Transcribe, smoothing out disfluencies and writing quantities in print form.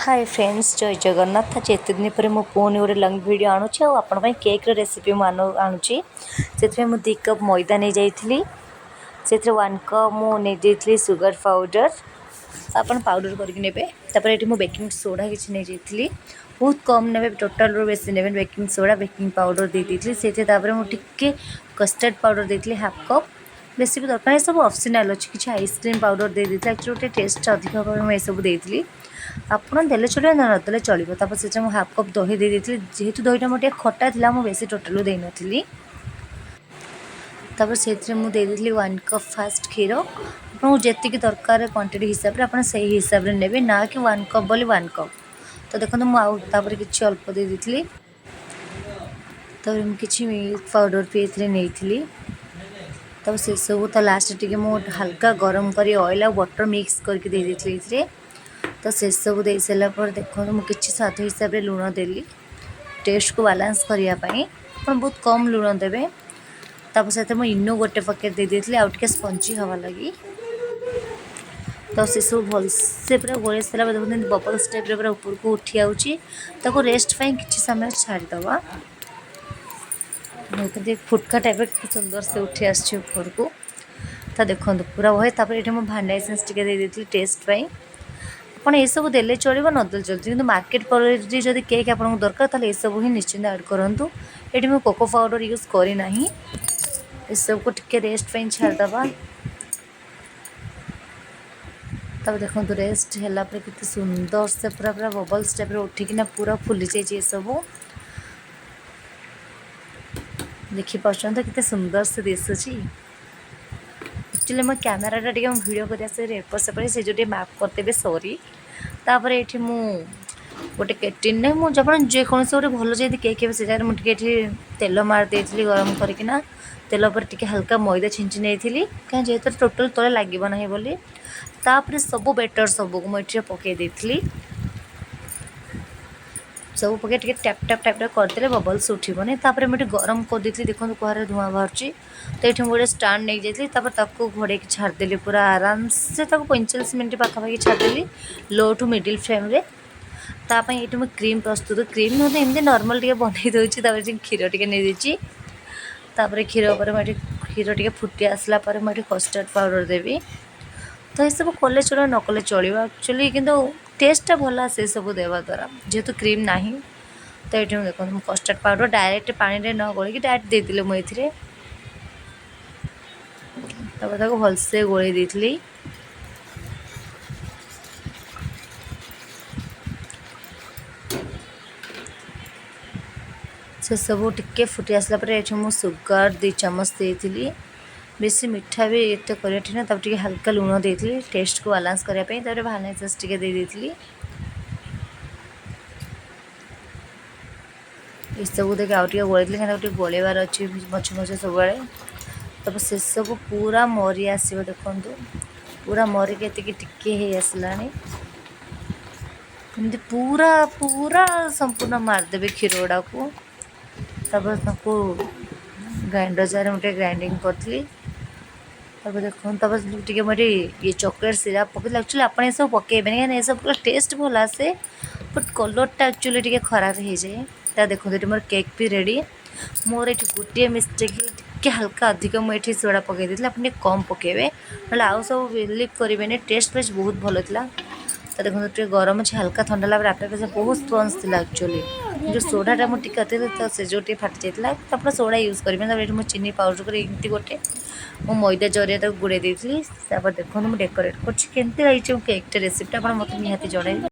hi friends जय जगन्नाथ आज एत दिन पर मुझे पुणी गोटे लंग भिड आणुची आपण केक्र रेसिपी आणुची से मुझे 2 कप मैदा नहीं जाइली से 1 कप मुझे सुगर पाउडर आपन पाउडर करके ये मुझे बेकिंग सोडा किसी नहीं जाइली बहुत कम ने टोटाल रू बेसी ने बेकिंग सोडा बेकिंग पाउडर दे दी से मुझे कस्टर्ड पाउडर देती हाफ कप बेसी भी दरकार सब ऑप्शनल अच्छी किसी आइसक्रीम पाउडर दे दी एक्चुअली गोटे टेस्ट अधिक मुझे सब देती आपड़ देले चलो ना नदेले चलो से हाफ कप दही दे दी जेहेतु दहीटा मोटे खटा था मुझे बेसी टोटाल दे नी से मुझे 1 कप फास्ट क्षीर आपको जी दरकार क्वांटिटी हिसाब से आपड़ से हिसाब से ने ना कि 1 कप बोली 1 कप तो देखो मुझे किसी अल्प दे दी किसी मिल्क पाउडर भी नहीं तब से सब तो लास्ट टी हल्का गरम कर ऑयल और बटर मिक्स करके दे दी तो से सब दे सारापर देखो मुझे किसी स्वाद हिसाब से लुण देली टेस्ट को बालांस करने आप बहुत कम लुण देवे तब से इनो गोटे पकेट दे दी आउे स्पंजी हवा लगी तो से सब भलसे पूरा गोले सारा देखते बबल्स टाइप पूरा ऊपर को उठी आउची रेस्ट किसी समय छाड़ीदवा देखते फुटका टाइप सुंदर से उठी आस ऊपर को तो देखो पूरा वही ये मुझे भांडा एसेंस टी दे दी टेस्ट आपड़ ये सब देले चलो नदेले चलते कि मार्केट पर जब केक आपको दरकार तो ये सब ही निश्चिंत ऐड करूँ ये मुझे कोको पाउडर यूज करना ये सब को टिके रेस्ट छाड़दबा तब देखो रेस्ट है कितने सुंदर से पूरा पूरा बबल्स टाइप उठिकिना पूरा फुली जाइए सब देखिए तो कितने सुंदर से दिशुची एक्चुअली मो कैमेराटा टे भिडियो कर एपट सेपट से जो मैप करदेवे सॉरी तापर ये गोटे केटिन ने मुझे जेकोसी गोटे भल जब केक से मुझे तेल मारदे गरम करना तेल पर टिके हल्का मैदा छिंची नहीं कहीं जेहतु टोटाल तले लगे ना बोली तापर सब बेटर सबको मुझे पकई सब पकड़ टे टैप टैप टैप टैप करदे बबल्स उठबनी तापर मुझे गरम कर दी देखो कह धुआं बाहर तो ये गोटे स्टाण नहीं जाती घोड़े छाड़देली पूरा आराम से 45 मिनट पाखापाखि छाड़देली लो टू मिडिल फ्लेम रे ताप ये मुझे क्रीम प्रस्तुत क्रीम नहीं एमती नॉर्मल टे बनई दूसरी क्षीर टे नहीं क्षीर पर क्षीर टे फुटी आसला मुझे कस्टर्ड पाउडर देवी तो ये सब कले चलो न कले चलो एक्चुअली किंतु टेस्टा भल आसे सब देवा द्वारा जेहेतु क्रीम ना तो ये देखो कस्टर्ड पाउडर डायरेक्ट पानी रे न गोल डायरेक्ट दे दिले मुझे तब भलसे गोल दी से सब टिके फुटी आसला ये मुझे सुगर 2 चम्मच देती बेसी मिठा भी एत करना तब टे हल्का लुण देती टेस्ट को बालांस करने भाना एसेंस टे दे देती ये सब देख आउ गोल कहीं गोलेबार अच्छी मझे मझे सब तब से सब पूरा मरी आसो देखु पूरा मरिक टिके आसला पूरा पूरा संपूर्ण मारदेवे क्षीर गुड़ा को तब ग्राइंडर जार मुझे ग्राइंडिंग करी तब देखो तब टे मुझे ये चॉकलेट सिरप पकड़ एक्चुअली आप सब पकेबे कहीं ये सब टेस्ट भल आसे बट कलरटा एक्चुअली टे खराब हो जाए तो देखो ये मोर केक भी रेडी मोर ये गोटे मिस्टेक टे हल्का अधिक मुझे सोडा पकई देती आप कम पकेबे ना आउ सब बिलीव करेंगे टेस्ट फेस्ट बहुत भल था तो देखो टे गरम अच्छे हल्का ठंडा लगे आपे बहुत स्पंज था एक्चुअली जो सोडाटा मुझे टिके तो से जो फाटी जाता तो आप सोडा यूज करेंगे तब मुझे चीनी पाउडर कर एमती गोटे मो मैदा जरिए गुड़े देती देखो मुझे डेकोरेट करके रही केक रेसिपीटा आप मतलब निहाती जन